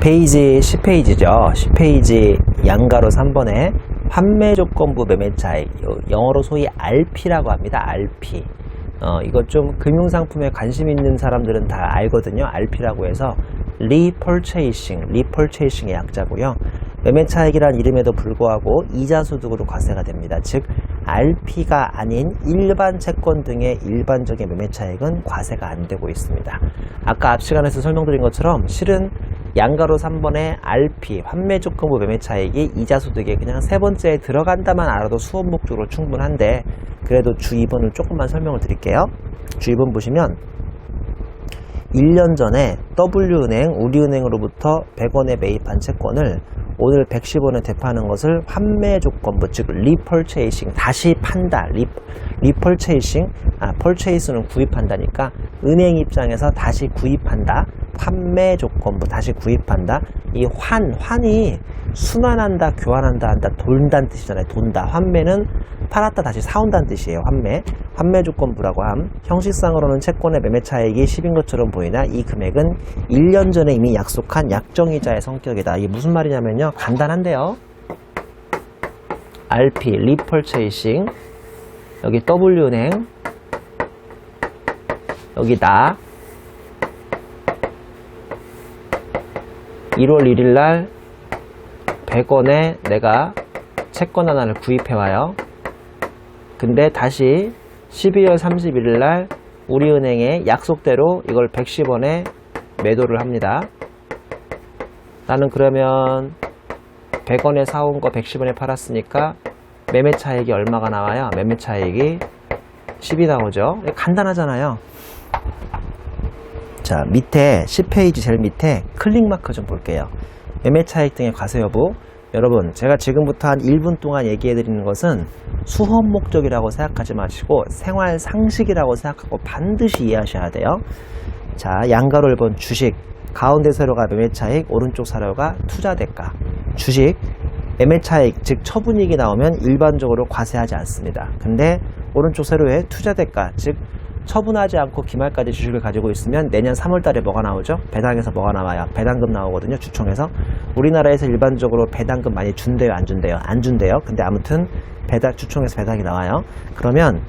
페이지 10페이지죠. 10페이지 양가로 3번에 판매 조건부 매매 차익, 영어로 소위 RP라고 합니다. RP. 이거 좀 금융상품에 관심 있는 사람들은 다 알거든요. RP라고 해서 repurchasing의 약자고요. 매매 차익이란 이름에도 불구하고 이자 소득으로 과세가 됩니다. 즉 RP가 아닌 일반 채권 등의 일반적인 매매 차익은 과세가 안 되고 있습니다. 아까 앞 시간에서 설명드린 것처럼 실은 양가로 3번의 RP, 환매 조건부 매매 차익이 이자 소득에 그냥 세 번째에 들어간다만 알아도 수업 목적으로 충분한데, 그래도 주 2번을 조금만 설명을 드릴게요. 주 2번 보시면 1년 전에 W은행, 우리은행으로부터 100원에 매입한 채권을 오늘 110원에 되파는 것을 환매 조건부, 즉 repurchasing, 다시 판다. repurchasing, purchase는 구입한다니까 은행 입장에서 다시 구입한다. 판매 조건부, 다시 구입한다. 이 환이 순환한다, 교환한다, 한다, 돈다는 뜻이잖아요. 돈다. 환매는 팔았다 다시 사온다는 뜻이에요. 환매 조건부라고 함. 형식상으로는 채권의 매매 차익이 10인 것처럼 보이나 이 금액은 1년 전에 이미 약속한 약정이자의 성격이다. 이게 무슨 말이냐면요, 간단한데요. RP, repurchasing, 여기 W은행, 여기 나 1월 1일 날 100원에 내가 채권 하나를 구입해와요. 근데 다시 12월 31일 날 우리은행에 약속대로 이걸 110원에 매도를 합니다. 나는 그러면 100원에 사온 거 110원에 팔았으니까 매매 차익이 얼마가 나와요? 매매 차익이 10이 나오죠. 간단하잖아요. 자, 밑에 10페이지 제일 밑에 클릭 마크 좀 볼게요. 매매 차익 등의 과세 여부. 여러분, 제가 지금부터 한 1분 동안 얘기해 드리는 것은 수업 목적이라고 생각하지 마시고 생활 상식이라고 생각하고 반드시 이해하셔야 돼요. 자, 양가로 1번 주식, 가운데 세로가 매매 차익, 오른쪽 사료가 투자 대가. 주식 매매 차익, 즉 처분이익이 나오면 일반적으로 과세하지 않습니다. 근데 오른쪽 세로에 투자 대가, 즉 처분하지 않고 기말까지 주식을 가지고 있으면 내년 3월 달에 뭐가 나오죠? 배당에서 뭐가 나와요? 배당금 나오거든요. 주총에서. 우리나라에서 일반적으로 배당금 많이 준대요? 안 준대요? 안 준대요. 근데 아무튼 주총에서 배당이 나와요. 그러면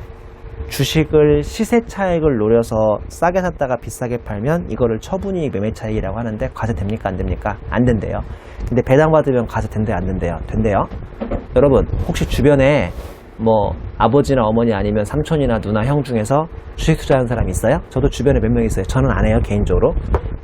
주식을 시세 차익을 노려서 싸게 샀다가 비싸게 팔면 이거를 처분이익 매매 차익이라고 하는데 과세 됩니까? 안 됩니까? 안 된대요. 근데 배당 받으면 과세 된대요? 안 된대요? 된대요. 여러분, 혹시 주변에 뭐 아버지나 어머니 아니면 삼촌이나 누나, 형 중에서 주식 투자하는 사람 있어요? 저도 주변에 몇 명 있어요. 저는 안 해요, 개인적으로.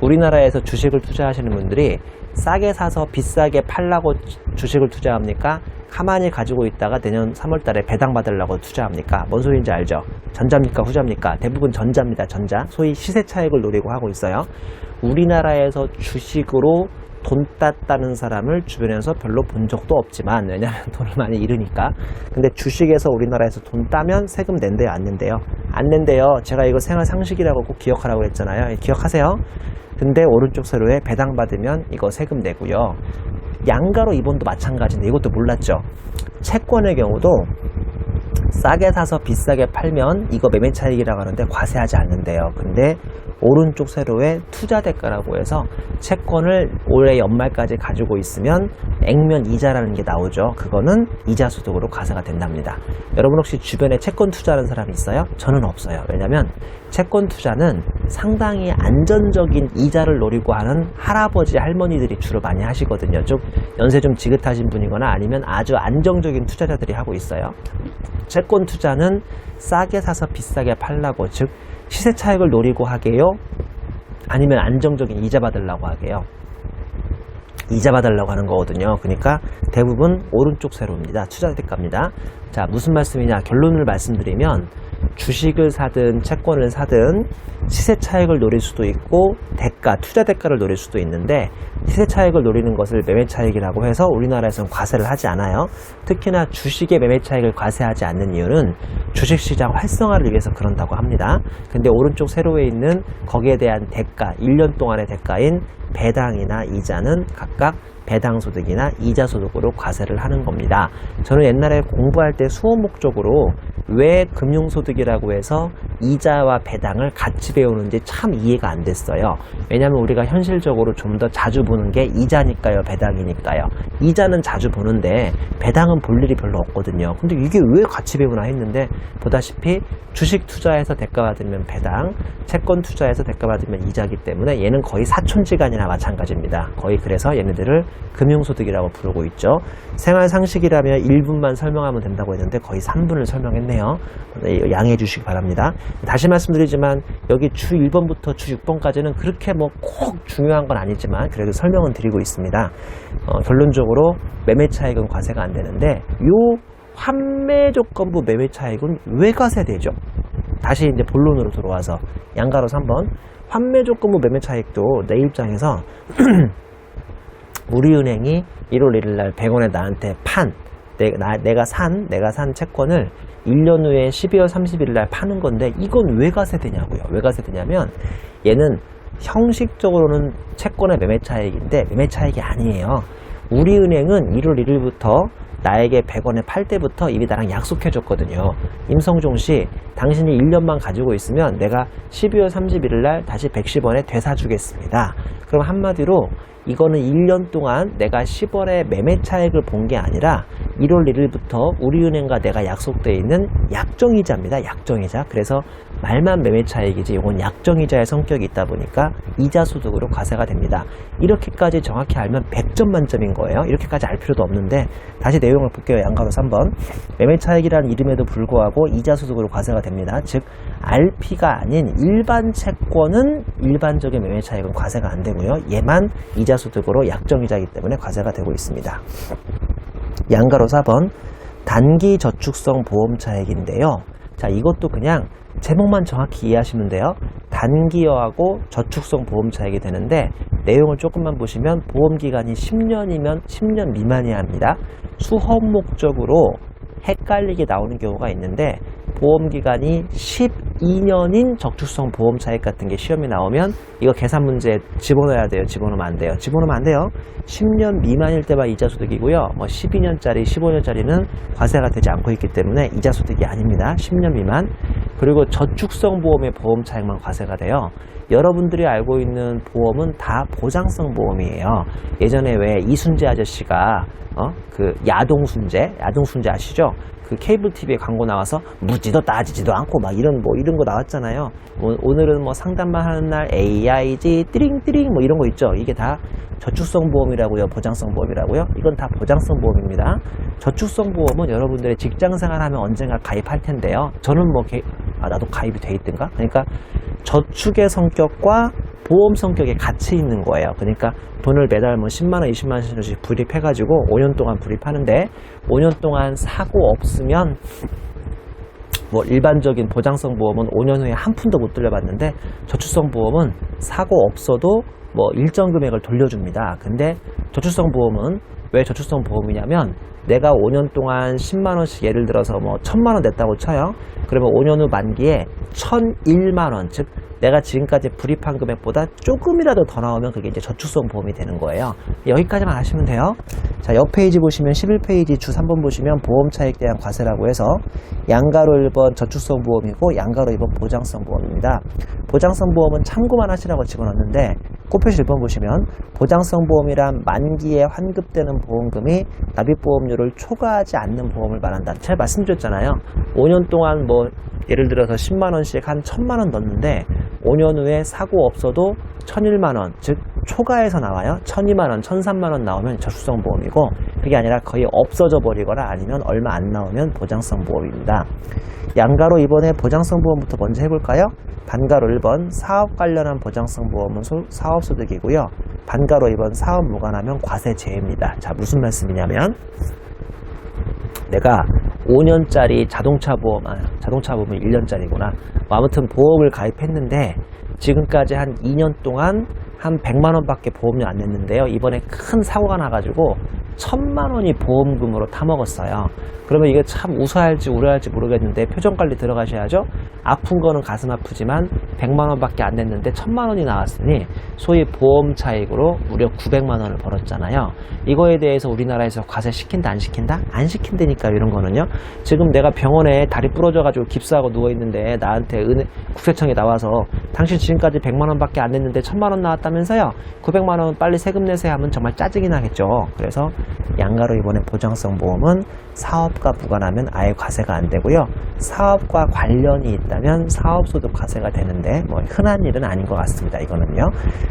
우리나라에서 주식을 투자하시는 분들이 싸게 사서 비싸게 팔라고 주식을 투자합니까? 가만히 가지고 있다가 내년 3월 달에 배당 받으려고 투자합니까? 뭔 소리인지 알죠? 전자입니까? 후자입니까? 대부분 전자입니다. 전자. 소위 시세 차익을 노리고 하고 있어요. 우리나라에서 주식으로 돈 땄다는 사람을 주변에서 별로 본 적도 없지만, 왜냐면 돈을 많이 잃으니까. 근데 주식에서 우리나라에서 돈 따면 세금 낸대요? 안 낸대요? 안 낸대요. 제가 이거 생활 상식이라고 꼭 기억하라고 그랬잖아요. 기억하세요? 근데 오른쪽 세로에 배당 받으면 이거 세금 내고요. 양가로 2번도 마찬가지인데 이것도 몰랐죠? 채권의 경우도 싸게 사서 비싸게 팔면 이거 매매 차익이라고 하는데 과세하지 않는데요. 근데 오른쪽 세로에 투자 대가라고 해서 채권을 올해 연말까지 가지고 있으면 액면 이자라는 게 나오죠. 그거는 이자 소득으로 과세가 된답니다. 여러분 혹시 주변에 채권 투자하는 사람이 있어요? 저는 없어요. 왜냐면 채권 투자는 상당히 안전적인 이자를 노리고 하는 할아버지, 할머니들이 주로 많이 하시거든요. 좀 연세 좀 지긋하신 분이거나 아니면 아주 안정적인 투자자들이 하고 있어요. 채권 투자는 싸게 사서 비싸게 팔라고, 즉 시세 차익을 노리고 하게요? 아니면 안정적인 이자 받으려고 하게요? 이자 받으려고 하는 거거든요. 그러니까 대부분 오른쪽 세로입니다. 투자 대가입니다. 자, 무슨 말씀이냐? 결론을 말씀드리면 주식을 사든 채권을 사든 시세 차익을 노릴 수도 있고 대가, 투자 대가를 노릴 수도 있는데 시세 차익을 노리는 것을 매매 차익이라고 해서 우리나라에서는 과세를 하지 않아요. 특히나 주식의 매매 차익을 과세하지 않는 이유는 주식시장 활성화를 위해서 그런다고 합니다. 근데 오른쪽 세로에 있는 거기에 대한 대가, 1년 동안의 대가인 배당이나 이자는 각각 배당소득이나 이자소득으로 과세를 하는 겁니다. 저는 옛날에 공부할 때 수업 목적으로 왜 금융소득이라고 해서 이자와 배당을 같이 배우는지 참 이해가 안 됐어요. 왜냐하면 우리가 현실적으로 좀 더 자주 보는 게 이자니까요, 배당이니까요. 이자는 자주 보는데 배당은 볼 일이 별로 없거든요. 근데 이게 왜 같이 배우나 했는데, 보다시피 주식 투자해서 대가 받으면 배당, 채권 투자해서 대가 받으면 이자기 때문에 얘는 거의 사촌지간이나 마찬가지입니다. 거의 그래서 얘네들을 금융소득이라고 부르고 있죠. 생활상식이라면 1분만 설명하면 된다고 했는데 거의 3분을 설명했네요. 양해해 주시기 바랍니다. 다시 말씀드리지만 여기 주 1번부터 주 6번까지는 그렇게 뭐 꼭 중요한 건 아니지만 그래도 설명은 드리고 있습니다. 결론적으로 매매차익은 과세가 안 되는데, 요 환매조건부 매매차익은 왜 과세되죠? 다시 이제 본론으로 들어와서 양가로 3번 환매조건부 매매차익도 내 입장에서 우리은행이 1월 1일 날 100원에 나한테 내가 산 채권을 1년 후에 12월 31일 날 파는 건데, 이건 왜 과세되냐고요. 왜 과세되냐면 얘는 형식적으로는 채권의 매매차익인데 매매차익이 아니에요. 우리은행은 1월 1일부터 나에게 100원에 팔 때부터 이미 나랑 약속해줬거든요. 임성종 씨, 당신이 1년만 가지고 있으면 내가 12월 31일 날 다시 110원에 되사주겠습니다. 그럼 한마디로 이거는 1년 동안 내가 10원의 매매차익을 본 게 아니라 1월 1일부터 우리은행과 내가 약속되어 있는 약정이자입니다. 약정이자. 그래서 말만 매매차익이지 이건 약정이자의 성격이 있다 보니까 이자소득으로 과세가 됩니다. 이렇게까지 정확히 알면 100점 만점인 거예요. 이렇게까지 알 필요도 없는데 다시 내용을 볼게요. 양가로 3번 매매차익이라는 이름에도 불구하고 이자소득으로 과세가 됩니다. 즉 RP가 아닌 일반 채권은 일반적인 매매차익은 과세가 안 되고요. 얘만 이자소득으로 약정이자이기 때문에 과세가 되고 있습니다. 양가로 4번 단기 저축성 보험차익인데요. 자, 이것도 그냥 제목만 정확히 이해하시면 돼요. 단기여하고 저축성 보험차익이 되는데, 내용을 조금만 보시면 보험기간이 10년이면 10년 미만이어야 합니다. 수험 목적으로 헷갈리게 나오는 경우가 있는데, 보험기간이 12년인 저축성 보험차익 같은 게 시험에 나오면 이거 계산 문제 집어넣어야 돼요. 집어넣으면 안 돼요. 집어넣으면 안 돼요. 10년 미만일 때만 이자소득이고요. 뭐 12년짜리, 15년짜리는 과세가 되지 않고 있기 때문에 이자소득이 아닙니다. 10년 미만. 그리고 저축성 보험의 보험차익만 과세가 돼요. 여러분들이 알고 있는 보험은 다 보장성 보험이에요. 예전에 왜 이순재 아저씨가 그 야동순재 아시죠? 그 케이블 TV에 광고 나와서 묻지도 따지지도 않고 막 이런 거 나왔잖아요. 오늘은 뭐 상담만 하는 날 AIG 띠링띠링 뭐 이런 거 있죠. 이게 다 저축성 보험이라고요, 보장성 보험이라고요. 이건 다 보장성 보험입니다. 저축성 보험은 여러분들의 직장생활 하면 언젠가 가입할 텐데요. 저는 뭐 나도 가입이 돼 있든가. 그러니까 저축의 성격과 보험 성격에 같이 있는 거예요. 그러니까 돈을 매달 뭐 10만원, 20만원씩 불입해가지고 5년 동안 불입하는데, 5년 동안 사고 없으면, 뭐 일반적인 보장성 보험은 5년 후에 한 푼도 못 돌려받는데, 저축성 보험은 사고 없어도 뭐 일정 금액을 돌려줍니다. 근데 저축성 보험은 왜 저축성 보험이냐면, 내가 5년 동안 10만원씩 예를 들어서 뭐 1000만원 냈다고 쳐요. 그러면 5년 후 만기에 1001만원, 즉 내가 지금까지 불입한 금액보다 조금이라도 더 나오면 그게 이제 저축성 보험이 되는 거예요. 여기까지만 아시면 돼요. 자, 옆 페이지 보시면 11페이지 주 3번 보시면 보험차익 대한 과세라고 해서 양가로 1번 저축성 보험이고 양가로 2번 보장성 보험입니다. 보장성 보험은 참고만 하시라고 집어넣는데, 꼽표시 1번 보시면 보장성 보험이란 만기에 환급되는 보험금이 납입보험료를 초과하지 않는 보험을 말한다. 제가 말씀드렸잖아요. 5년 동안 뭐 예를 들어서 10만원씩 한 1000만원 넣었는데 5년 후에 사고 없어도 1001만원, 즉 초과해서 나와요. 1002만원, 1003만원 나오면 저축성 보험이고, 그게 아니라 거의 없어져 버리거나 아니면 얼마 안 나오면 보장성 보험입니다. 양가로 이번에 보장성 보험부터 먼저 해볼까요? 반가로 1번 사업 관련한 보장성 보험은 사업소득이고요. 반가로 2번 사업 무관하면 과세 제외입니다. 자, 무슨 말씀이냐면, 내가 5년짜리 자동차 보험은 1년짜리구나. 아무튼 보험을 가입했는데 지금까지 한 2년 동안 한 100만 원밖에 보험료 안 냈는데요. 이번에 큰 사고가 나가지고 1000만 원이 보험금으로 타먹었어요. 그러면 이게 참 웃어야할지 울어야할지 모르겠는데 표정관리 들어가셔야죠. 아픈 거는 가슴 아프지만 100만 원밖에 안 냈는데 1000만 원이 나왔으니 소위 보험 차익으로 무려 900만 원을 벌었잖아요. 이거에 대해서 우리나라에서 과세 시킨다 안 시킨다? 안 시킨다니까 이런 거는요. 지금 내가 병원에 다리 부러져가지고 깁스하고 누워있는데 나한테 국세청에 나와서 당신 지금까지 100만 원밖에 안 냈는데 1000만 원 나왔다면서요. 900만 원 빨리 세금 내세요 하면 정말 짜증이 나겠죠. 그래서 양가로 이번에 보장성 보험은 사업과 무관하면 아예 과세가 안 되고요. 사업과 관련이 있다면 사업소득 과세가 되는데 뭐 흔한 일은 아닌 것 같습니다. 이거는요.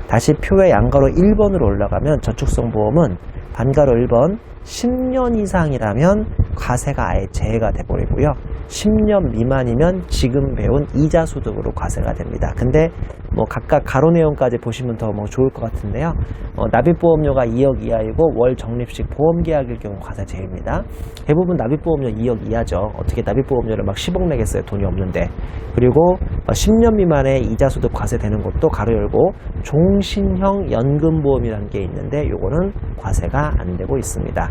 다시 표의 양가로 1번으로 올라가면 저축성 보험은 반가로 1번 10년 이상이라면 과세가 아예 제외가 돼버리고요. 10년 미만이면 지금 배운 이자 소득으로 과세가 됩니다. 근데 뭐 각각 가로 내용까지 보시면 더 뭐 좋을 것 같은데요. 납입보험료가 2억 이하이고 월 적립식 보험계약일 경우 과세 제외입니다. 대부분 납입보험료 2억 이하죠. 어떻게 납입보험료를 막 10억 내겠어요. 돈이 없는데. 그리고 10년 미만의 이자 소득 과세 되는 것도 가로 열고 종신형 연금보험이라는 게 있는데 요거는 과세가 안 되고 있습니다.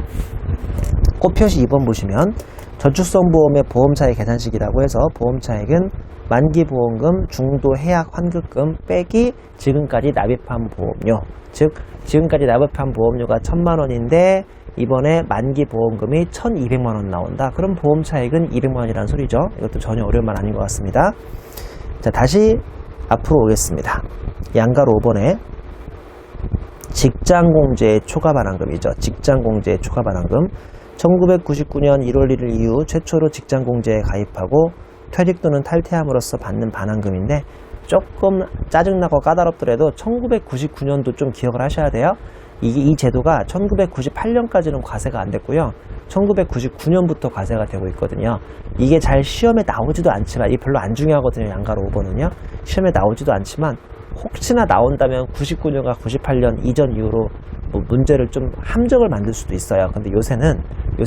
꽃표시 2번 보시면 저축성 보험의 보험차익 계산식이라고 해서 보험차익은 만기보험금, 중도 해약 환급금 빼기 지금까지 납입한 보험료, 즉 지금까지 납입한 보험료가 1000만 원인데 이번에 만기보험금이 1200만 원 나온다. 그럼 보험차익은 200만 원이라는 소리죠. 이것도 전혀 어려운 말 아닌 것 같습니다. 자, 다시 앞으로 오겠습니다. 양가로 5번에 직장공제의 초과반환금이죠. 직장공제의 초과반환금. 1999년 1월 1일 이후 최초로 직장공제에 가입하고 퇴직 또는 탈퇴함으로써 받는 반환금인데 조금 짜증나고 까다롭더라도 1999년도 좀 기억을 하셔야 돼요. 이 제도가 1998년까지는 과세가 안 됐고요. 1999년부터 과세가 되고 있거든요. 이게 잘 시험에 나오지도 않지만 이게 별로 안 중요하거든요. 양가로 5번은요. 시험에 나오지도 않지만 혹시나 나온다면 99년과 98년 이전 이후로 뭐 문제를 좀 함정을 만들 수도 있어요. 근데 요새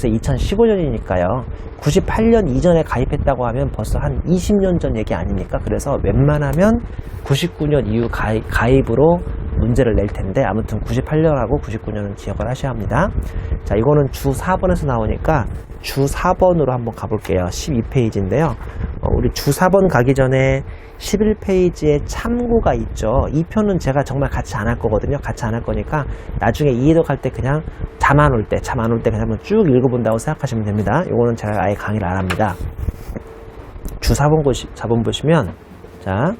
2015년이니까요. 98년 이전에 가입했다고 하면 벌써 한 20년 전 얘기 아닙니까? 그래서 웬만하면 99년 이후 가입으로 문제를 낼 텐데 아무튼 98년하고 99년은 기억을 하셔야 합니다. 자, 이거는 주 4번에서 나오니까 주 4번으로 한번 가볼게요. 12페이지인데요. 우리 주 4번 가기 전에 11페이지에 참고가 있죠. 이 표는 제가 정말 같이 안 할 거거든요. 같이 안 할 거니까 나중에 이해독 할 때 그냥 잠 안 올 때 그냥 한번 쭉 읽어본다고 생각하시면 됩니다. 이거는 제가 아예 강의를 안 합니다. 주 4번 보시면 자,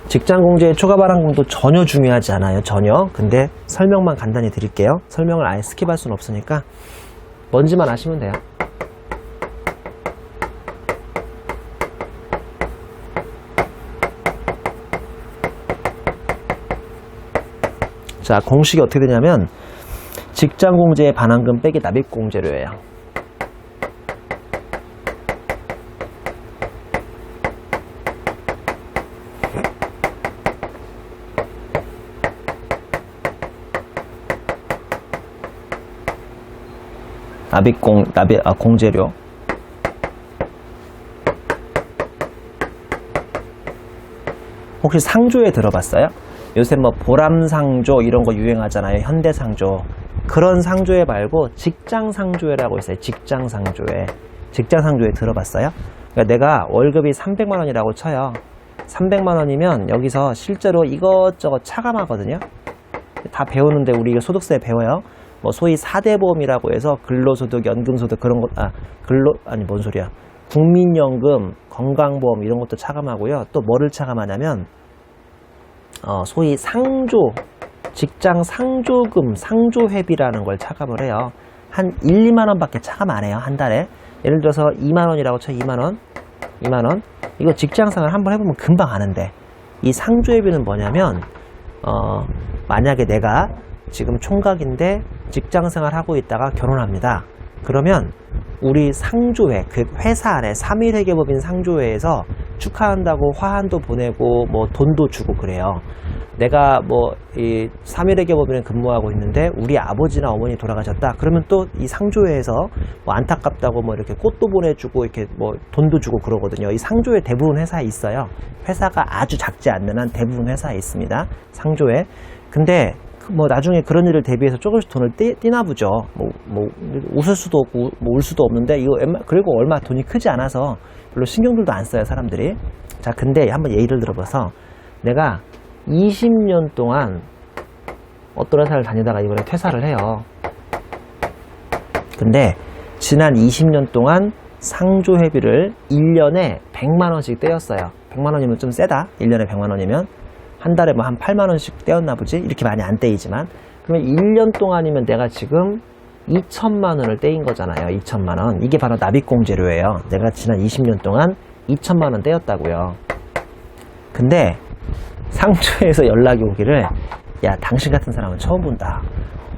직장공제의 초과반환금도 전혀 중요하지 않아요. 전혀. 근데 설명만 간단히 드릴게요. 설명을 아예 스킵할 수는 없으니까 뭔지만 아시면 돼요. 자, 공식이 어떻게 되냐면 직장공제의 반환금 빼기 납입공제료예요. 공제료. 혹시 상조에 들어봤어요? 요새 뭐 보람상조 이런 거 유행하잖아요. 현대상조. 그런 상조회 말고 직장상조회라고 있어요. 직장상조회. 직장상조회 들어봤어요? 그러니까 내가 월급이 300만 원이라고 쳐요. 300만 원이면 여기서 실제로 이것저것 차감하거든요. 다 배우는데 우리 이거 소득세 배워요. 뭐 소위 4대 보험이라고 해서 근로소득, 연금소득 그런 것, 뭔 소리야. 국민연금, 건강보험 이런 것도 차감하고요. 또 뭐를 차감하냐면 소위 상조, 직장 상조금, 상조회비라는 걸 차감을 해요. 한 1, 2만 원밖에 차감 안 해요. 한 달에. 예를 들어서 2만 원이라고 쳐. 2만 원. 이거 직장생활 한번 해보면 금방 아는데 이 상조회비는 뭐냐면 만약에 내가 지금 총각인데 직장생활 하고 있다가 결혼합니다. 그러면 우리 상조회, 그 회사 안에 3일 회계법인 상조회에서 축하한다고 화환도 보내고 뭐 돈도 주고 그래요. 내가 뭐 이 3일의 개법인에 근무하고 있는데 우리 아버지나 어머니 돌아가셨다. 그러면 또 이 상조회에서 뭐 안타깝다고 뭐 이렇게 꽃도 보내주고 이렇게 뭐 돈도 주고 그러거든요. 이 상조회 대부분 회사에 있어요. 회사가 아주 작지 않는 한 대부분 회사에 있습니다. 상조회. 근데 뭐 나중에 그런 일을 대비해서 조금씩 돈을 띄나 보죠. 뭐 웃을 수도 없고 뭐 울 수도 없는데 이거 그리고 얼마 돈이 크지 않아서 별로 신경들도 안 써요 사람들이. 자, 근데 한번 예를 들어봐서 내가 20년 동안 어떤 회사를 다니다가 이번에 퇴사를 해요. 근데 지난 20년 동안 상조회비를 1년에 100만 원씩 떼었어요. 100만 원이면 좀 세다. 1년에 100만 원이면 한 달에 뭐 한 8만 원씩 떼었나 보지? 이렇게 많이 안 떼이지만 그러면 1년 동안이면 내가 지금 2천만 원을 떼인 거잖아요. 2천만 원. 이게 바로 납입공제료예요. 내가 지난 20년 동안 2천만 원 떼었다고요. 근데 상조에서 연락이 오기를 야, 당신 같은 사람은 처음 본다.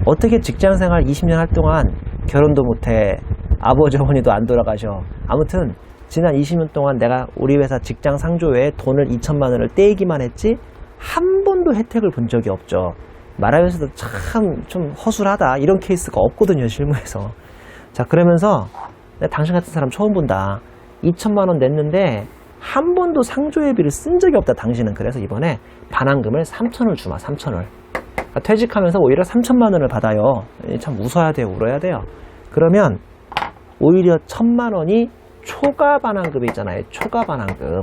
어떻게 직장생활 20년 할 동안 결혼도 못해. 아버지 어머니도 안 돌아가셔. 아무튼 지난 20년 동안 내가 우리 회사 직장 상조에 돈을 2천만 원을 떼기만 했지 한 번도 혜택을 본 적이 없죠. 말하면서도 참 좀 허술하다. 이런 케이스가 없거든요, 실무에서. 자, 그러면서 내가 당신 같은 사람 처음 본다. 2천만 원 냈는데 한 번도 상조회비를 쓴 적이 없다, 당신은. 그래서 이번에 반환금을 3천을 주마, 3천을. 그러니까 퇴직하면서 오히려 3천만 원을 받아요. 참 웃어야 돼요, 울어야 돼요. 그러면 오히려 1,000만 원이 초과 반환금이 있잖아요. 초과 반환금.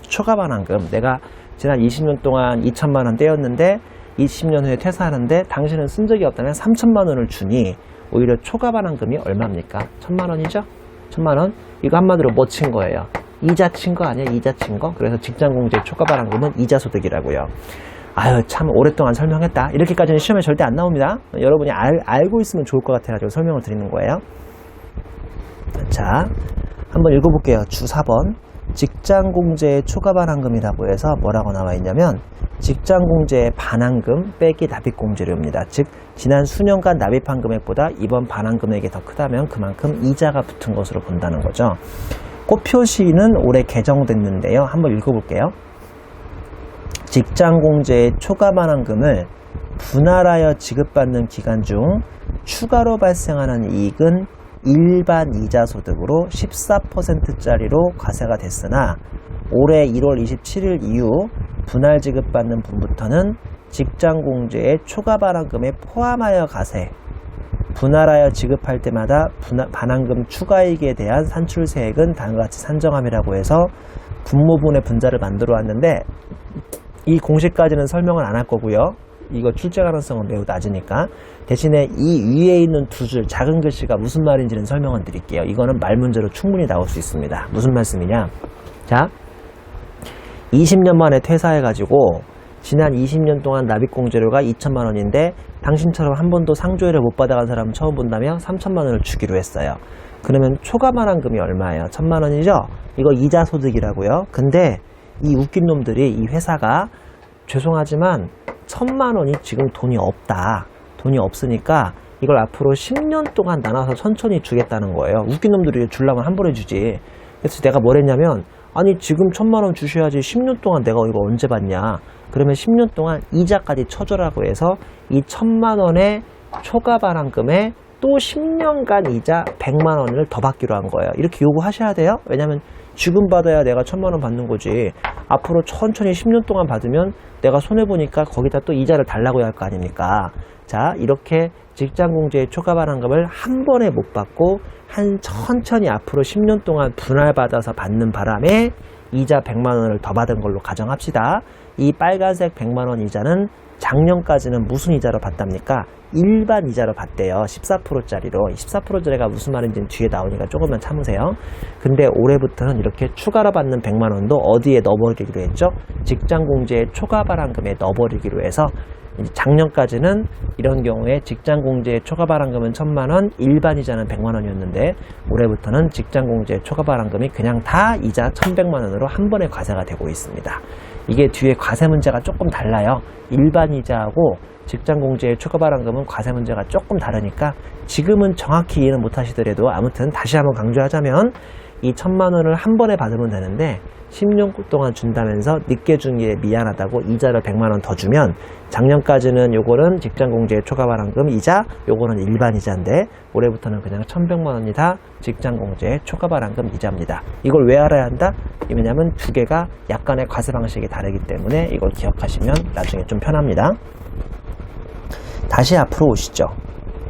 초과 반환금. 내가 지난 20년 동안 2천만 원 떼었는데 20년 후에 퇴사하는데 당신은 쓴 적이 없다면 3천만 원을 주니 오히려 초과 반환금이 얼마입니까? 1,000만 원이죠? 1,000만 원? 이거 한마디로 뭐 친 거예요? 이자 친 거 아니야? 이자 친 거? 그래서 직장공제 초과 반환금은 이자 소득이라고요. 아유, 참 오랫동안 설명했다. 이렇게까지는 시험에 절대 안 나옵니다. 여러분이 알고 있으면 좋을 것 같아가지고 설명을 드리는 거예요. 자, 한번 읽어볼게요. 주 4번. 직장공제의 초과 반환금이라고 해서 뭐라고 나와 있냐면 직장공제의 반환금 빼기 납입공제료입니다. 즉 지난 수년간 납입한 금액보다 이번 반환금액이 더 크다면 그만큼 이자가 붙은 것으로 본다는 거죠. 꽃표시는 올해 개정됐는데요. 한번 읽어볼게요. 직장공제의 초과 반환금을 분할하여 지급받는 기간 중 추가로 발생하는 이익은 일반 이자 소득으로 14%짜리로 과세가 됐으나 올해 1월 27일 이후 분할 지급받는 분부터는 직장공제의 초과 반환금에 포함하여 과세, 분할하여 지급할 때마다 반환금 추가이익에 대한 산출세액은 다음과 같이 산정함이라고 해서 분모분의 분자를 만들어 왔는데 이 공식까지는 설명을 안 할 거고요. 이거 출제 가능성은 매우 낮으니까 대신에 이 위에 있는 두 줄 작은 글씨가 무슨 말인지는 설명을 드릴게요. 이거는 말문제로 충분히 나올 수 있습니다. 무슨 말씀이냐? 자, 20년 만에 퇴사해가지고 지난 20년 동안 납입공제료가 2천만 원인데 당신처럼 한 번도 상조회를 못 받아간 사람은 처음 본다면 3천만 원을 주기로 했어요. 그러면 초과 반환금이 얼마예요? 1,000만 원이죠? 이거 이자 소득이라고요. 근데 이 웃긴 놈들이 이 회사가 죄송하지만 1,000만 원이 지금 돈이 없다. 돈이 없으니까 이걸 앞으로 10년 동안 나눠서 천천히 주겠다는 거예요. 웃긴 놈들이 주려면 한 번에 주지. 그래서 내가 뭘 했냐면 아니 지금 1,000만 원 주셔야지 10년 동안 내가 이거 언제 받냐. 그러면 10년 동안 이자까지 쳐줘라고 해서 이 1,000만 원의 초과 반환금에 또 10년간 이자 100만 원을 더 받기로 한 거예요. 이렇게 요구하셔야 돼요. 왜냐면 지금 받아야 내가 1,000만 원 받는 거지. 앞으로 천천히 10년 동안 받으면 내가 손해보니까 거기다 또 이자를 달라고 할 거 아닙니까? 자, 이렇게 직장공제의 초과 반환금을 한 번에 못 받고 천천히 앞으로 10년 동안 분할받아서 받는 바람에 이자 100만 원을 더 받은 걸로 가정합시다. 이 빨간색 100만 원 이자는 작년까지는 무슨 이자로 받답니까? 일반 이자로 받대요. 14%짜리로. 14%짜리가 무슨 말인지는 뒤에 나오니까 조금만 참으세요. 근데 올해부터는 이렇게 추가로 받는 100만 원도 어디에 넣어버리기로 했죠? 직장공제의 초과 반환금에 넣어버리기로 해서 작년까지는 이런 경우에 직장공제의 초과 반환금은 1,000만 원, 일반 이자는 100만 원이었는데 올해부터는 직장공제의 초과 반환금이 그냥 다 이자 1,100만 원으로 한 번에 과세가 되고 있습니다. 이게 뒤에 과세 문제가 조금 달라요. 일반 이자하고 직장공제의 초과 반환금은 과세 문제가 조금 다르니까 지금은 정확히 이해는 못 하시더라도 아무튼 다시 한번 강조하자면 이 1,000만 원을 한 번에 받으면 되는데 10년 동안 준다면서 늦게 준 게 미안하다고 이자를 100만 원 더 주면 작년까지는 요거는 직장공제의 초과발행금 이자, 요거는 일반 이자인데 올해부터는 그냥 1,100만 원이 다 직장공제의 초과발행금 이자입니다. 이걸 왜 알아야 한다? 왜냐면 두 개가 약간의 과세 방식이 다르기 때문에 이걸 기억하시면 나중에 좀 편합니다. 다시 앞으로 오시죠.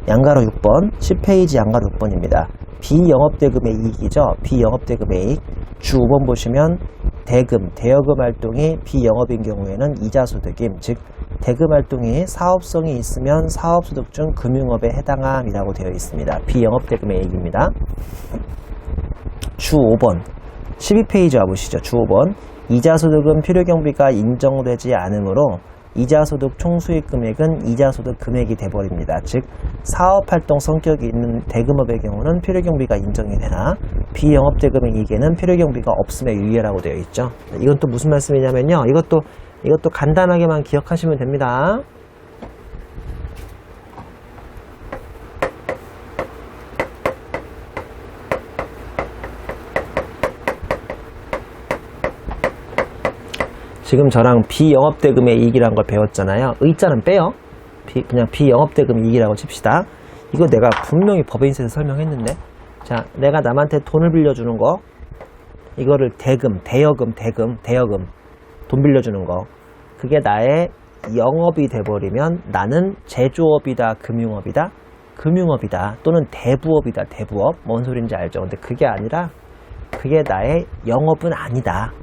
양가로 6번, 10페이지 양가로 6번입니다. 비영업대금의 이익이죠. 비영업대금의 이익. 주 5번 보시면 대금, 대여금 활동이 비영업인 경우에는 이자소득임, 즉 대금 활동이 사업성이 있으면 사업소득 중 금융업에 해당함이라고 되어 있습니다. 비영업대금의 이익입니다. 주 5번, 12페이지 와보시죠. 주 5번, 이자소득은 필요경비가 인정되지 않으므로 이자소득 총수익 금액은 이자소득 금액이 돼버립니다. 즉 사업활동 성격이 있는 대금업의 경우는 필요경비가 인정이 되나 비영업대금의 이익에는 필요경비가 없음에 유의하라고 되어 있죠. 이건 또 무슨 말씀이냐면요. 이것도 간단하게만 기억하시면 됩니다. 지금 저랑 비영업대금의 이익이라는 걸 배웠잖아요. 의자는 빼요. 그냥 비영업대금 이익이라고 칩시다. 이거 내가 분명히 법인세에서 설명했는데, 자, 내가 남한테 돈을 빌려주는 거, 이거를 대금, 대여금, 돈 빌려주는 거, 그게 나의 영업이 돼버리면 나는 제조업이다, 금융업이다, 또는 대부업이다, 대부업. 뭔 소린지 알죠? 근데 그게 아니라 그게 나의 영업은 아니다.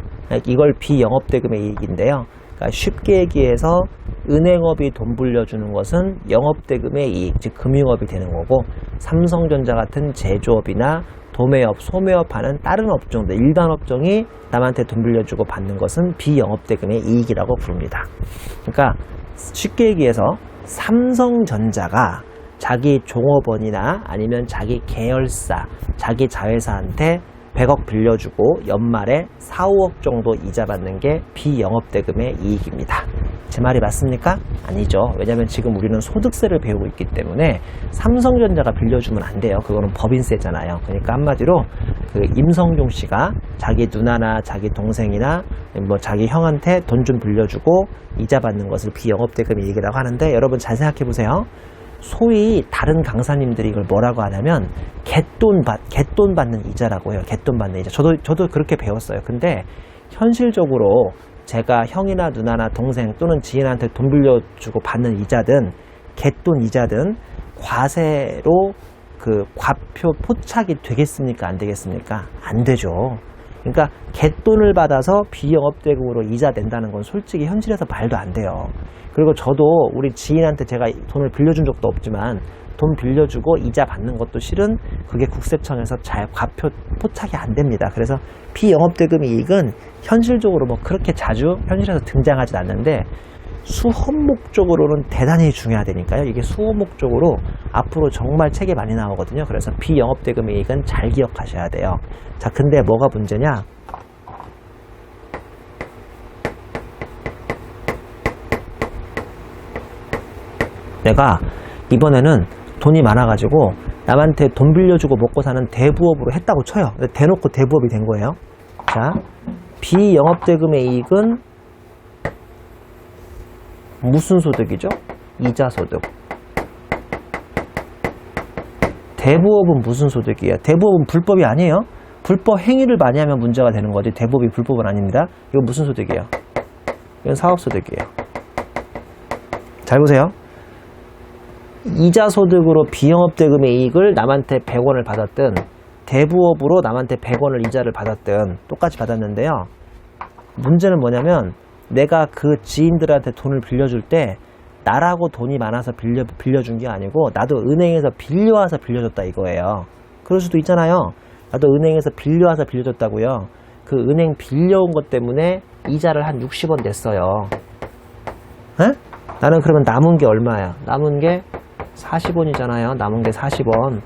이걸 비영업대금의 이익인데요. 그러니까 쉽게 얘기해서 은행업이 돈 불려주는 것은 영업대금의 이익, 즉 금융업이 되는 거고, 삼성전자 같은 제조업이나 도매업, 소매업 하는 다른 업종들, 일반 업종이 남한테 돈 빌려주고 받는 것은 비영업대금의 이익이라고 부릅니다. 그러니까 쉽게 얘기해서 삼성전자가 자기 종업원이나 아니면 자기 계열사, 자기 자회사한테 100억 빌려주고 연말에 4, 5억 정도 이자 받는 게 비영업대금의 이익입니다. 제 말이 맞습니까? 아니죠. 왜냐하면 지금 우리는 소득세를 배우고 있기 때문에 삼성전자가 빌려주면 안 돼요. 그거는 법인세잖아요. 그러니까 한마디로 그 임성종 씨가 자기 누나나 자기 동생이나 뭐 자기 형한테 돈 좀 빌려주고 이자 받는 것을 비영업대금의 이익이라고 하는데, 여러분 잘 생각해 보세요. 소위 다른 강사님들이 이걸 뭐라고 하냐면 갯돈 받는 이자라고 해요. 갯돈 받는 이자. 저도 그렇게 배웠어요. 근데 현실적으로 제가 형이나 누나나 동생 또는 지인한테 돈 빌려주고 받는 이자든 갯돈 이자든 과세로 그 과표 포착이 되겠습니까? 안 되겠습니까? 안 되죠. 그러니까 갯돈을 받아서 비영업대금으로 이자 낸다는 건 솔직히 현실에서 말도 안 돼요. 그리고 저도 우리 지인한테 제가 돈을 빌려준 적도 없지만 돈 빌려주고 이자 받는 것도 실은 그게 국세청에서 잘 과표 포착이 안 됩니다. 그래서 비영업대금 이익은 현실적으로 뭐 그렇게 자주 현실에서 등장하진 않는데 수업 목적으로는 대단히 중요하다니까요. 이게 수업 목적으로 앞으로 정말 책에 많이 나오거든요. 그래서 비영업대금 이익은 잘 기억하셔야 돼요. 자, 근데 뭐가 문제냐? 내가 이번에는 돈이 많아가지고 남한테 돈 빌려주고 먹고 사는 대부업으로 했다고 쳐요. 대놓고 대부업이 된 거예요. 자, 비영업대금의 이익은 무슨 소득이죠? 이자소득. 대부업은 무슨 소득이에요? 대부업은 불법이 아니에요. 불법 행위를 많이 하면 문제가 되는 거지 대부업이 불법은 아닙니다. 이거 무슨 소득이에요? 이건 사업소득이에요. 잘 보세요. 이자소득으로 비영업대금의 이익을 남한테 100원을 받았든 대부업으로 남한테 100원을 이자를 받았든 똑같이 받았는데요. 문제는 뭐냐면 내가 그 지인들한테 돈을 빌려줄 때 나라고 돈이 많아서 빌려준 게 아니고 나도 은행에서 빌려와서 빌려줬다 이거예요. 그럴 수도 있잖아요. 나도 은행에서 빌려와서 빌려줬다고요. 그 은행 빌려온 것 때문에 이자를 한 60원 냈어요. 에? 나는 그러면 남은 게 얼마야? 남은 게 40원이잖아요. 남은 게 40원.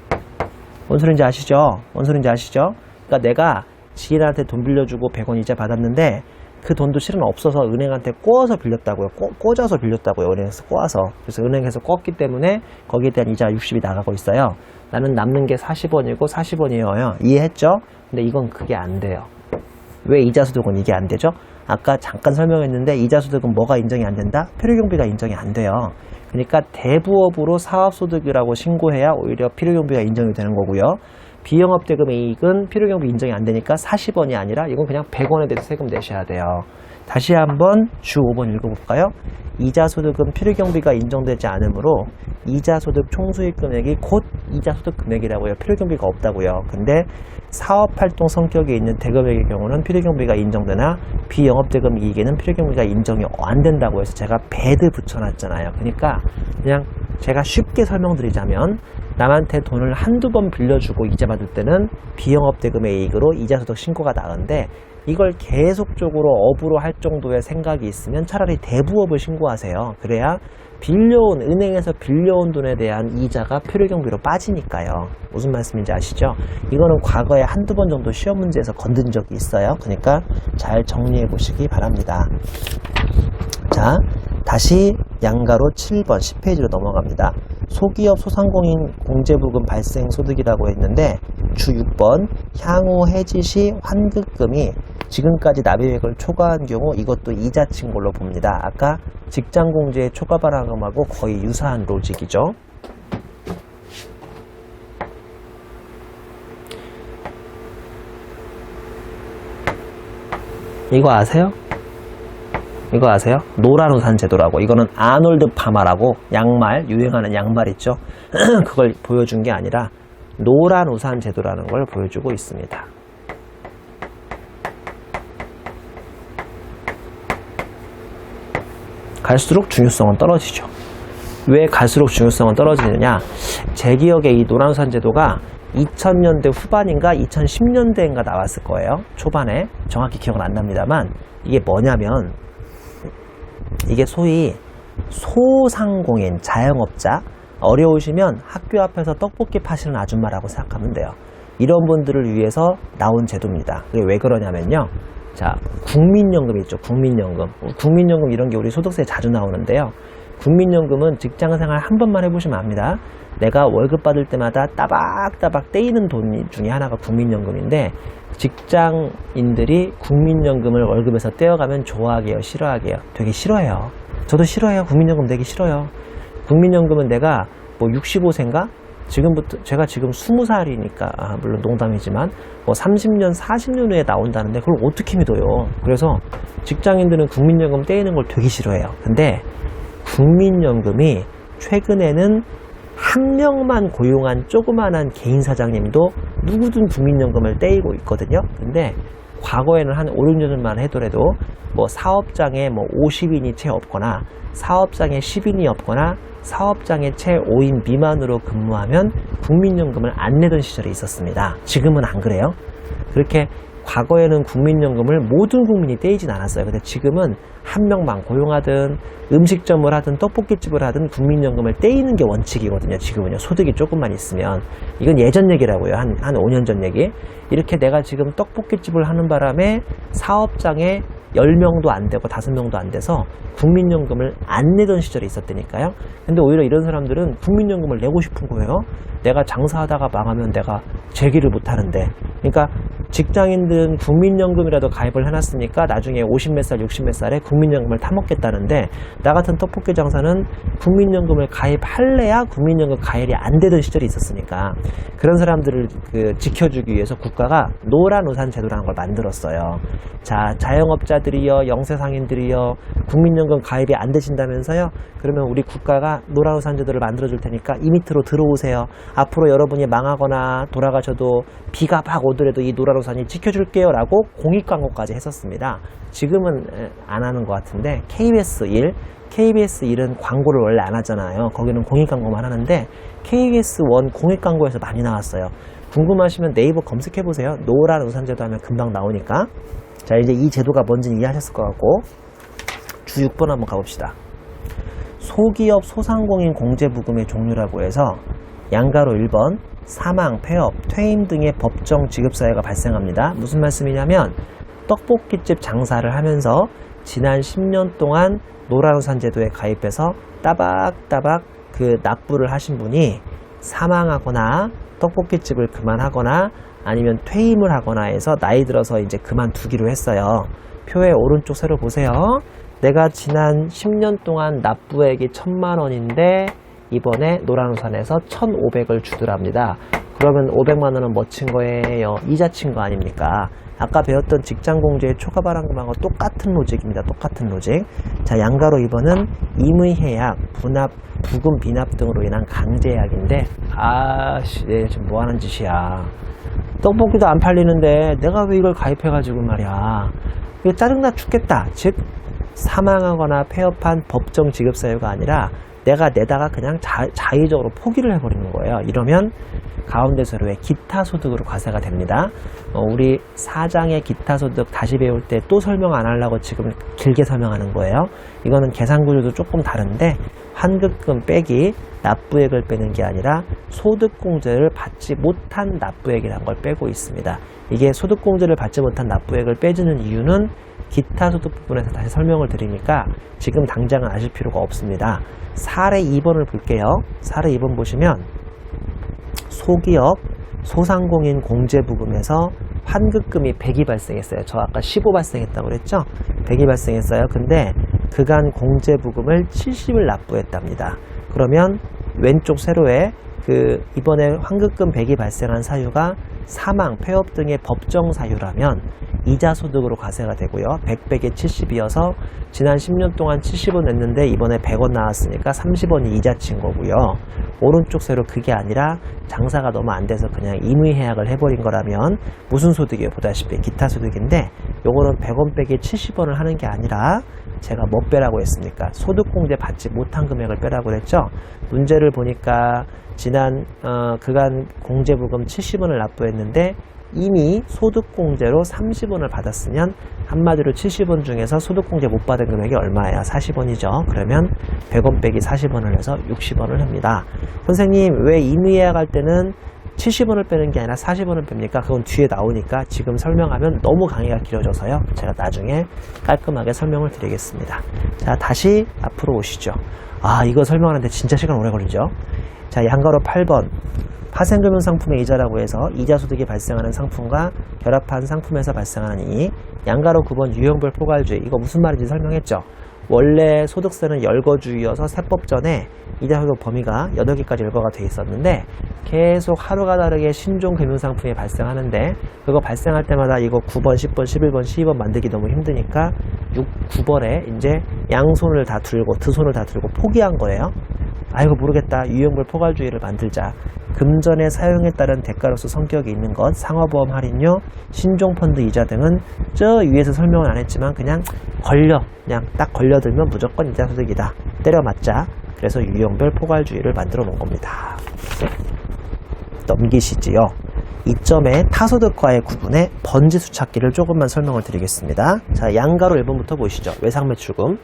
뭔 소린지 아시죠? 뭔 소린지 아시죠? 그러니까 내가 지인한테 돈 빌려주고 100원 이자 받았는데 그 돈도 실은 없어서 은행한테 꼬아서 빌렸다고요. 꽂아서 빌렸다고요. 은행에서 꼬아서. 그래서 은행에서 꽂기 때문에 거기에 대한 이자 60이 나가고 있어요. 나는 남는 게 40원이고 40원이에요. 이해했죠? 근데 이건 그게 안 돼요. 왜 이자소득은 이게 안 되죠? 아까 잠깐 설명했는데 이자소득은 뭐가 인정이 안 된다? 필요경비가 인정이 안 돼요. 그러니까 대부업으로 사업소득이라고 신고해야 오히려 필요경비가 인정이 되는 거고요. 비영업대금의 이익은 필요경비 인정이 안 되니까 40원이 아니라 이건 그냥 100원에 대해서 세금 내셔야 돼요. 다시 한번 주 5번 읽어볼까요? 이자소득은 필요경비가 인정되지 않으므로 이자소득 총수익 금액이 곧 이자소득 금액이라고요. 필요경비가 없다고요. 근데 사업활동 성격이 있는 대금액의 경우는 필요경비가 인정되나 비영업대금 이익에는 필요경비가 인정이 안 된다고 해서 제가 배드 붙여놨잖아요. 그러니까 그냥 제가 쉽게 설명드리자면 남한테 돈을 한두 번 빌려주고 이자 받을 때는 비영업대금의 이익으로 이자소득 신고가 나은데 이걸 계속적으로 업으로 할 정도의 생각이 있으면 차라리 대부업을 신고하세요. 그래야 은행에서 빌려온 돈에 대한 이자가 필요경비로 빠지니까요. 무슨 말씀인지 아시죠? 이거는 과거에 한두 번 정도 시험 문제에서 건든 적이 있어요. 그러니까 잘 정리해 보시기 바랍니다. 자, 다시 양가로 7번 10페이지로 넘어갑니다. 소기업 소상공인 공제부금 발생 소득이라고 했는데 주 6번 향후 해지 시 환급금이 지금까지 납입액을 초과한 경우 이것도 이자친 걸로 봅니다. 아까 직장공제의 초과 발행금하고 거의 유사한 로직이죠. 이거 아세요? 이거 아세요? 노란 우산 제도라고. 이거는 아놀드 파마라고 양말, 유행하는 양말 있죠? 그걸 보여준 게 아니라 노란 우산 제도라는 걸 보여주고 있습니다. 갈수록 중요성은 떨어지죠. 왜 갈수록 중요성은 떨어지느냐? 제 기억에 이 노란 우산 제도가 2000년대 후반인가 2010년대인가 나왔을 거예요. 초반에. 정확히 기억은 안 납니다만 이게 뭐냐면 이게 소위 소상공인, 자영업자, 어려우시면 학교 앞에서 떡볶이 파시는 아줌마라고 생각하면 돼요. 이런 분들을 위해서 나온 제도입니다. 그게 왜 그러냐면요. 자, 국민연금 있죠. 국민연금. 국민연금 이런 게 우리 소득세에 자주 나오는데요. 국민연금은 직장생활 한 번만 해보시면 압니다. 내가 월급 받을 때마다 따박따박 떼이는 돈 중에 하나가 국민연금인데 직장인들이 국민연금을 월급에서 떼어가면 좋아하게요? 싫어하게요? 되게 싫어해요. 저도 싫어해요. 국민연금 내기 싫어요. 국민연금은 내가 뭐 65세인가? 제가 지금 20살이니까, 물론 농담이지만, 뭐 30년, 40년 후에 나온다는데 그걸 어떻게 믿어요? 그래서 직장인들은 국민연금 떼이는 걸 되게 싫어해요. 근데 국민연금이 최근에는 한 명만 고용한 조그만한 개인 사장님도 누구든 국민연금을 떼이고 있거든요. 근데 과거에는 한 5, 6년만 해더라도 뭐 사업장에 뭐 50인이 채 없거나 사업장에 10인이 없거나 사업장에 채 5인 미만으로 근무하면 국민연금을 안 내던 시절이 있었습니다. 지금은 안 그래요. 그렇게 과거에는 국민연금을 모든 국민이 떼이진 않았어요. 근데 지금은 한 명만 고용하든 음식점을 하든 떡볶이집을 하든 국민연금을 떼이는 게 원칙이거든요. 지금은요. 소득이 조금만 있으면. 이건 예전 얘기라고요. 한 5년 전 얘기. 이렇게 내가 지금 떡볶이집을 하는 바람에 사업장에 10명도 안 되고 5명도 안 돼서 국민연금을 안 내던 시절이 있었다니까요. 근데 오히려 이런 사람들은 국민연금을 내고 싶은 거예요. 내가 장사하다가 망하면 내가 재기를 못 하는데. 그러니까 직장인들은 국민연금이라도 가입을 해놨으니까 나중에 50몇 살, 60몇 살에 국민연금을 타먹겠다는데 나 같은 떡볶이 장사는 국민연금을 가입할래야 국민연금 가입이 안 되던 시절이 있었으니까 그런 사람들을 지켜주기 위해서 국가가 노란 우산 제도라는 걸 만들었어요. 자, 자영업자들이요, 영세상인들이요, 국민연금 가입이 안 되신다면서요? 그러면 우리 국가가 노란 우산 제도를 만들어줄 테니까 이 밑으로 들어오세요. 앞으로 여러분이 망하거나 돌아가셔도 비가 막 오더라도 이 노란 우산이 지켜줄게요 라고 공익광고까지 했었습니다. 지금은 안 하는 것 같은데 KBS1은 광고를 원래 안 하잖아요. 거기는 공익광고만 하는데 KBS1 공익광고에서 많이 나왔어요. 궁금하시면 네이버 검색해보세요. 노란 우산제도 하면 금방 나오니까. 자, 이제 이 제도가 뭔지는 이해하셨을 것 같고 주 6번 한번 가봅시다. 소기업 소상공인 공제부금의 종류라고 해서 양가로 1번 사망, 폐업, 퇴임 등의 법정 지급사유가 발생합니다. 무슨 말씀이냐면 떡볶이집 장사를 하면서 지난 10년 동안 노란우산 제도에 가입해서 따박따박 그 납부를 하신 분이 사망하거나 떡볶이집을 그만하거나 아니면 퇴임을 하거나 해서 나이 들어서 이제 그만두기로 했어요. 표의 오른쪽 세로 보세요. 내가 지난 10년 동안 납부액이 1000만 원인데 이번에 노란우산에서 1500을 주더랍니다. 그러면 500만 원은 뭐 친 거예요? 이자 친 거 아닙니까? 아까 배웠던 직장공제의 초과발행금하고 똑같은 로직입니다. 똑같은 로직. 자, 양가로 2번은 임의해약, 분합, 부금 비납 등으로 인한 강제해약인데 아씨, 지금 뭐 하는 짓이야. 떡볶이도 안 팔리는데 내가 왜 이걸 가입해가지고 말이야. 이거 짜증나 죽겠다. 즉 사망하거나 폐업한 법정 지급 사유가 아니라 내가 내다가 그냥 자의적으로 포기를 해버리는 거예요. 이러면 가운데 세로의 기타 소득으로 과세가 됩니다. 우리 4장의 기타 소득 다시 배울 때 또 설명 안 하려고 지금 길게 설명하는 거예요. 이거는 계산 구조도 조금 다른데 환급금 빼기 납부액을 빼는 게 아니라 소득공제를 받지 못한 납부액이라는 걸 빼고 있습니다. 이게 소득공제를 받지 못한 납부액을 빼주는 이유는 기타 소득 부분에서 다시 설명을 드리니까 지금 당장은 아실 필요가 없습니다. 사례 2번을 볼게요. 사례 2번 보시면 소기업, 소상공인 공제부금에서 환급금이 100이 발생했어요. 저 아까 15 발생했다고 그랬죠? 100이 발생했어요. 근데 그간 공제부금을 70을 납부했답니다. 그러면 왼쪽 세로에 이번에 환급금 100이 발생한 사유가 사망, 폐업 등의 법정 사유라면 이자 소득으로 과세가 되고요. 100백에 70이어서 지난 10년 동안 70원 냈는데 이번에 100원 나왔으니까 30원이 이자 친 거고요. 오른쪽 세로 그게 아니라 장사가 너무 안 돼서 그냥 임의해약을 해버린 거라면 무슨 소득이에요? 보다시피 기타 소득인데 요거는 100원 빼기 70원을 하는 게 아니라 제가 뭐 빼라고 했습니까? 소득공제 받지 못한 금액을 빼라고 했죠? 문제를 보니까 지난 그간 공제부금 70원을 납부했는데 이미 소득공제로 30원을 받았으면 한마디로 70원 중에서 소득공제 못 받은 금액이 얼마예요? 40원이죠. 그러면 100원 빼기 40원을 해서 60원을 합니다. 선생님 왜 임의해약할 때는 70원을 빼는 게 아니라 40원을 뺍니까? 그건 뒤에 나오니까 지금 설명하면 너무 강의가 길어져서요. 제가 나중에 깔끔하게 설명을 드리겠습니다. 자, 다시 앞으로 오시죠. 아, 이거 설명하는데 진짜 시간 오래 걸리죠? 자, 양가로 8번. 파생금융상품의 이자라고 해서 이자소득이 발생하는 상품과 결합한 상품에서 발생하는 이익. 양가로 9번 유형별 포괄주의. 이거 무슨 말인지 설명했죠? 원래 소득세는 열거주의여서 세법 전에 이자소득 범위가 8개까지 열거가 돼 있었는데 계속 하루가 다르게 신종 금융상품이 발생하는데 그거 발생할 때마다 이거 9번, 10번, 11번, 12번 만들기 너무 힘드니까 9번에 이제 양손을 다 들고 두 손을 다 들고 포기한 거예요. 아이고 모르겠다. 유형별 포괄주의를 만들자. 금전의 사용에 따른 대가로서 성격이 있는 것, 상호보험 할인료, 신종펀드 이자 등은 저 위에서 설명은 안 했지만 그냥 그냥 딱 걸려들면 무조건 이자소득이다. 때려 맞자. 그래서 유형별 포괄주의를 만들어 놓은 겁니다. 넘기시지요. 이점의 타소득과의 구분에 번지수 찾기를 조금만 설명을 드리겠습니다. 자, 양가로 1번부터 보시죠. 외상매출금.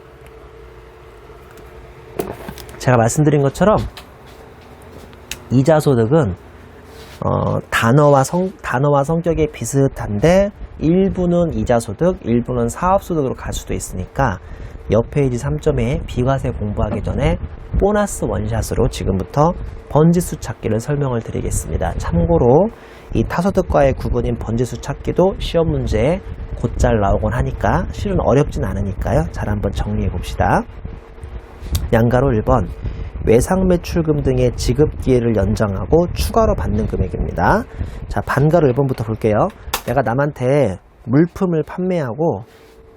제가 말씀드린 것처럼 이자소득은 단어와 성격이 비슷한데 일부는 이자소득, 일부는 사업소득으로 갈 수도 있으니까 옆 페이지 3점에 비과세 공부하기 전에 보너스 원샷으로 지금부터 번지수 찾기를 설명을 드리겠습니다. 참고로 이 타소득과의 구분인 번지수 찾기도 시험 문제에 곧잘 나오곤 하니까 실은 어렵진 않으니까요. 잘 한번 정리해 봅시다. 양가로 1번 외상매출금 등의 지급기회를 연장하고 추가로 받는 금액입니다. 자, 반가로 1번부터 볼게요. 내가 남한테 물품을 판매하고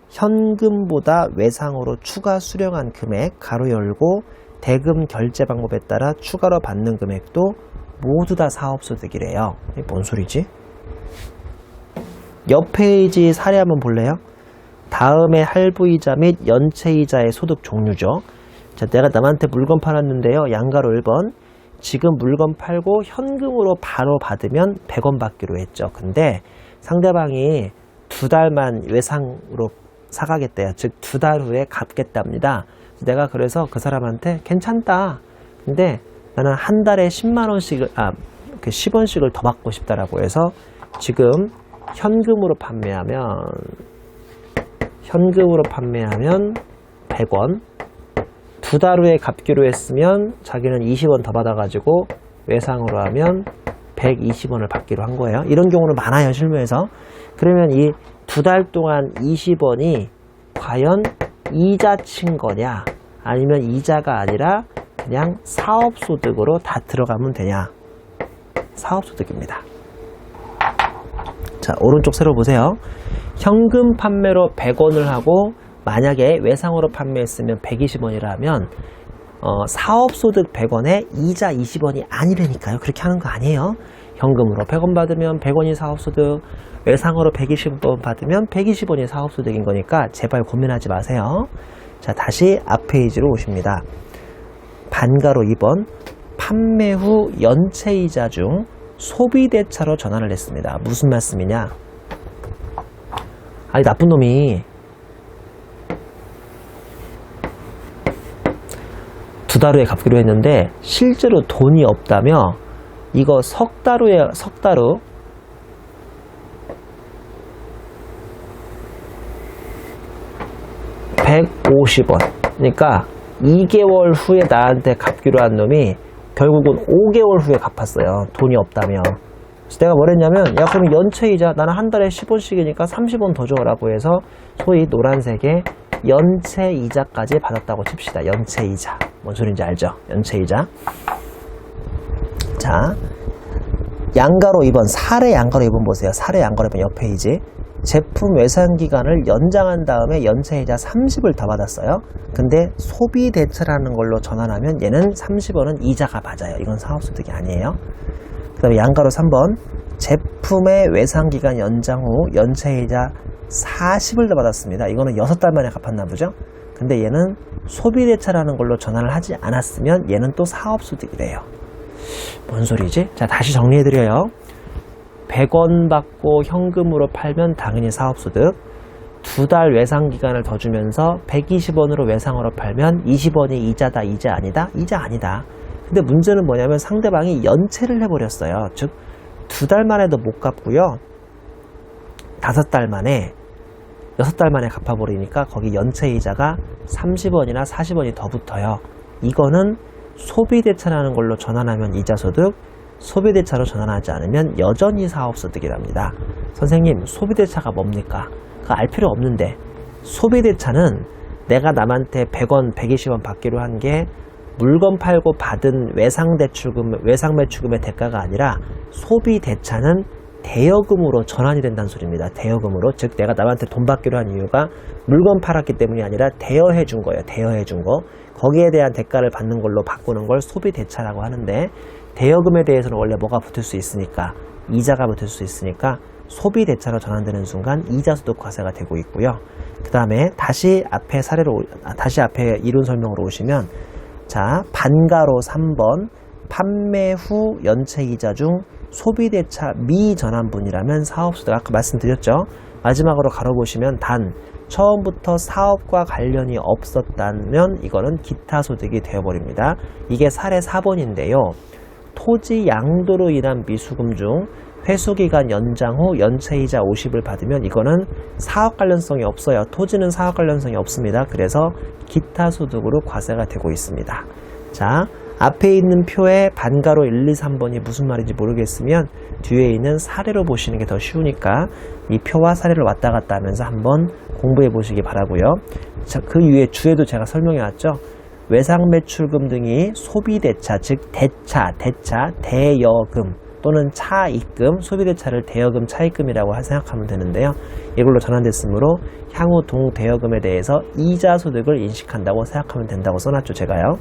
현금보다 외상으로 추가 수령한 금액 가로 열고 대금 결제 방법에 따라 추가로 받는 금액도 모두 다 사업소득이래요. 이게 뭔 소리지? 옆 페이지 사례 한번 볼래요? 다음에 할부이자 및 연체이자의 소득 종류죠. 자, 내가 남한테 물건 팔았는데요. 양가로 1번. 지금 물건 팔고 현금으로 바로 받으면 100원 받기로 했죠. 근데 상대방이 2달만 외상으로 사가겠대요. 즉 2달 후에 갚겠답니다. 내가 그래서 그 사람한테 괜찮다. 근데 나는 한 달에 10만원씩을 10원씩을 더 받고 싶다라고 해서 지금 현금으로 판매하면 현금으로 판매하면 100원, 2달 후에 갚기로 했으면 자기는 20원 더 받아가지고 외상으로 하면 120원을 받기로 한 거예요. 이런 경우는 많아요, 실무에서. 그러면 이 2달 동안 20원이 과연 이자 친 거냐, 아니면 이자가 아니라 그냥 사업소득으로 다 들어가면 되냐? 사업소득입니다. 자, 오른쪽 세로 보세요. 현금 판매로 100원을 하고 만약에 외상으로 판매했으면 120원이라 하면 사업소득 100원에 이자 20원이 아니라니까요. 그렇게 하는 거 아니에요. 현금으로 100원 받으면 100원이 사업소득, 외상으로 120원 받으면 120원이 사업소득인 거니까 제발 고민하지 마세요. 자, 다시 앞 페이지로 오십니다. 반가로 2번, 판매 후 연체이자 중 소비대차로 전환을 했습니다. 무슨 말씀이냐? 아니, 나쁜 놈이 2달 후에 갚기로 했는데 실제로 돈이 없다며 이거 석 달 후 150원, 그러니까 2개월 후에 나한테 갚기로 한 놈이 결국은 5개월 후에 갚았어요. 돈이 없다며. 그래서 내가 뭘 했냐면, 야, 그럼 연체이자 나는 한 달에 10원씩이니까 30원 더 줘라고 해서 소위 노란색의 연체이자까지 받았다고 칩시다. 연체이자. 뭔 소린지 알죠? 연체이자. 자, 양가로 2번, 사례 양가로 2번 보세요. 사례 양가로 2번 옆 페이지. 제품 외상기간을 연장한 다음에 연체이자 30을 더 받았어요. 근데 소비대차라는 걸로 전환하면 얘는 30원은 이자가 맞아요. 이건 사업소득이 아니에요. 그 다음에 양가로 3번, 제품의 외상기간 연장 후 연체이자 40을 더 받았습니다. 이거는 6달 만에 갚았나 보죠. 근데 얘는 소비대차라는 걸로 전환을 하지 않았으면 얘는 또 사업소득이래요. 뭔 소리지? 자, 다시 정리해드려요. 100원 받고 현금으로 팔면 당연히 사업소득, 2달 외상기간을 더 주면서 120원으로 외상으로 팔면 20원이 이자다, 이자 아니다? 이자 아니다. 근데 문제는 뭐냐면 상대방이 연체를 해버렸어요. 즉 2달 만에도 못 갚고요, 5달 만에 6달 만에 갚아버리니까 거기 연체이자가 30원이나 40원이 더 붙어요. 이거는 소비대차라는 걸로 전환하면 이자소득, 소비대차로 전환하지 않으면 여전히 사업소득이랍니다. 선생님, 소비대차가 뭡니까? 그거 알 필요 없는데, 소비대차는 내가 남한테 100원, 120원 받기로 한 게 물건 팔고 받은 외상매출금의 대가가 아니라 소비대차는 대여금으로 전환이 된다는 소리입니다. 대여금으로. 즉 내가 남한테 돈 받기로 한 이유가 물건 팔았기 때문이 아니라 대여해 준 거예요. 대여해 준 거. 거기에 대한 대가를 받는 걸로 바꾸는 걸 소비대차라고 하는데, 대여금에 대해서는 원래 뭐가 붙을 수 있으니까, 이자가 붙을 수 있으니까 소비대차로 전환되는 순간 이자소득 과세가 되고 있고요. 그 다음에 다시 앞에 이론 설명으로 오시면, 자, 반가로 3번, 판매 후 연체이자 중 소비대차 미전환분이라면 사업소득. 아까 말씀드렸죠. 마지막으로 가로 보시면 단, 처음부터 사업과 관련이 없었다면 이거는 기타소득이 되어버립니다. 이게 사례 4번인데요. 토지 양도로 인한 미수금 중 회수기간 연장 후 연체이자 50을 받으면 이거는 사업 관련성이 없어요. 토지는 사업 관련성이 없습니다. 그래서 기타소득으로 과세가 되고 있습니다. 자, 앞에 있는 표에 반가로 1, 2, 3번이 무슨 말인지 모르겠으면 뒤에 있는 사례로 보시는 게 더 쉬우니까 이 표와 사례를 왔다 갔다 하면서 한번 공부해 보시기 바라고요. 자, 그 위에 주에도 제가 설명해 왔죠. 외상매출금 등이 소비대차, 즉 대차, 대여금 또는 차입금, 소비대차를 대여금, 차입금이라고 생각하면 되는데요. 이걸로 전환됐으므로 향후 동대여금에 대해서 이자소득을 인식한다고 생각하면 된다고 써놨죠, 제가요.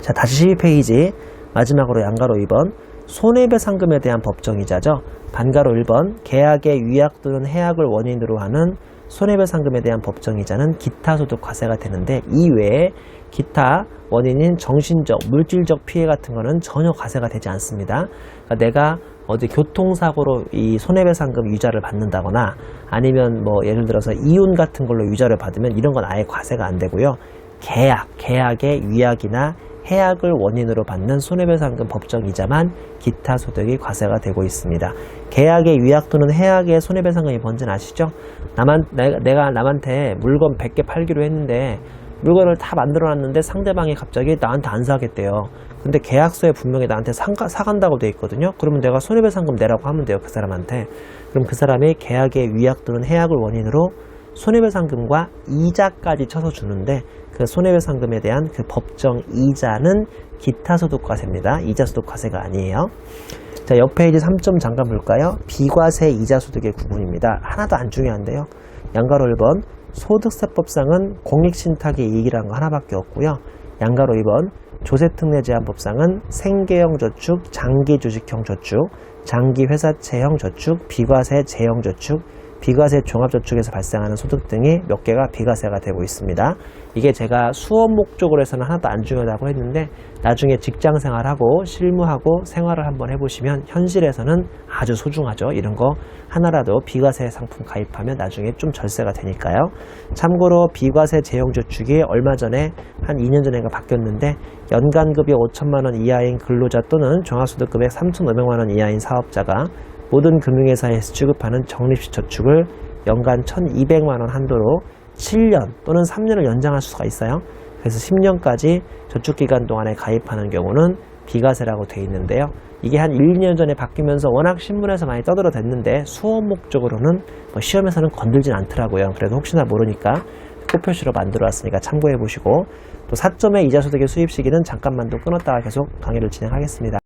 자, 다시 12페이지 마지막으로 양가로 2번, 손해배상금에 대한 법정이자죠. 반가로 1번, 계약의 위약 또는 해약을 원인으로 하는 손해배상금에 대한 법정이자는 기타소득 과세가 되는데, 이외에 기타 원인인 정신적, 물질적 피해 같은 거는 전혀 과세가 되지 않습니다. 그러니까 내가 어디 교통사고로 이 손해배상금 유자를 받는다거나 아니면 뭐 예를 들어서 이혼 같은 걸로 유자를 받으면 이런 건 아예 과세가 안 되고요. 계약의 위약이나 해약을 원인으로 받는 손해배상금 법정 이자만 기타 소득이 과세가 되고 있습니다. 계약의 위약 또는 해약의 손해배상금이 뭔지 아시죠? 내가 남한테 물건 100개 팔기로 했는데 물건을 다 만들어놨는데 상대방이 갑자기 나한테 안 사겠대요. 근데 계약서에 분명히 나한테 사간다고 돼 있거든요. 그러면 내가 손해배상금 내라고 하면 돼요, 그 사람한테. 그럼 그 사람이 계약의 위약 또는 해약을 원인으로 손해배상금과 이자까지 쳐서 주는데 그 손해배상금에 대한 그 법정 이자는 기타소득과세입니다. 이자소득과세가 아니에요. 자, 옆 페이지 3점 잠깐 볼까요? 비과세 이자소득의 구분입니다. 하나도 안 중요한데요. 양가로 1번 소득세법상은 공익신탁의 이익이라는 거 하나밖에 없고요. 양가로 2번 조세특례제한법상은 생계형 저축, 장기주식형 저축, 장기회사채형 저축, 비과세 제형 저축, 비과세 종합저축에서 발생하는 소득 등이 몇 개가 비과세가 되고 있습니다. 이게 제가 수업 목적으로 해서는 하나도 안 중요하다고 했는데 나중에 직장생활하고 실무하고 생활을 한번 해보시면 현실에서는 아주 소중하죠. 이런 거 하나라도 비과세 상품 가입하면 나중에 좀 절세가 되니까요. 참고로 비과세 제형저축이 얼마 전에 한 2년 전인가 바뀌었는데 연간급여 5천만 원 이하인 근로자 또는 종합소득금액 3,500만 원 이하인 사업자가 모든 금융회사에서 취급하는 적립식 저축을 연간 1,200만 원 한도로 7년 또는 3년을 연장할 수가 있어요. 그래서 10년까지 저축기간 동안에 가입하는 경우는 비과세라고 되어 있는데요. 이게 한 1, 2년 전에 바뀌면서 워낙 신문에서 많이 떠들어댔는데 수업 목적으로는 시험에서는 건들진 않더라고요. 그래도 혹시나 모르니까 표시로 만들어 왔으니까 참고해 보시고 또 4점의 이자소득의 수입 시기는 잠깐만 더 끊었다가 계속 강의를 진행하겠습니다.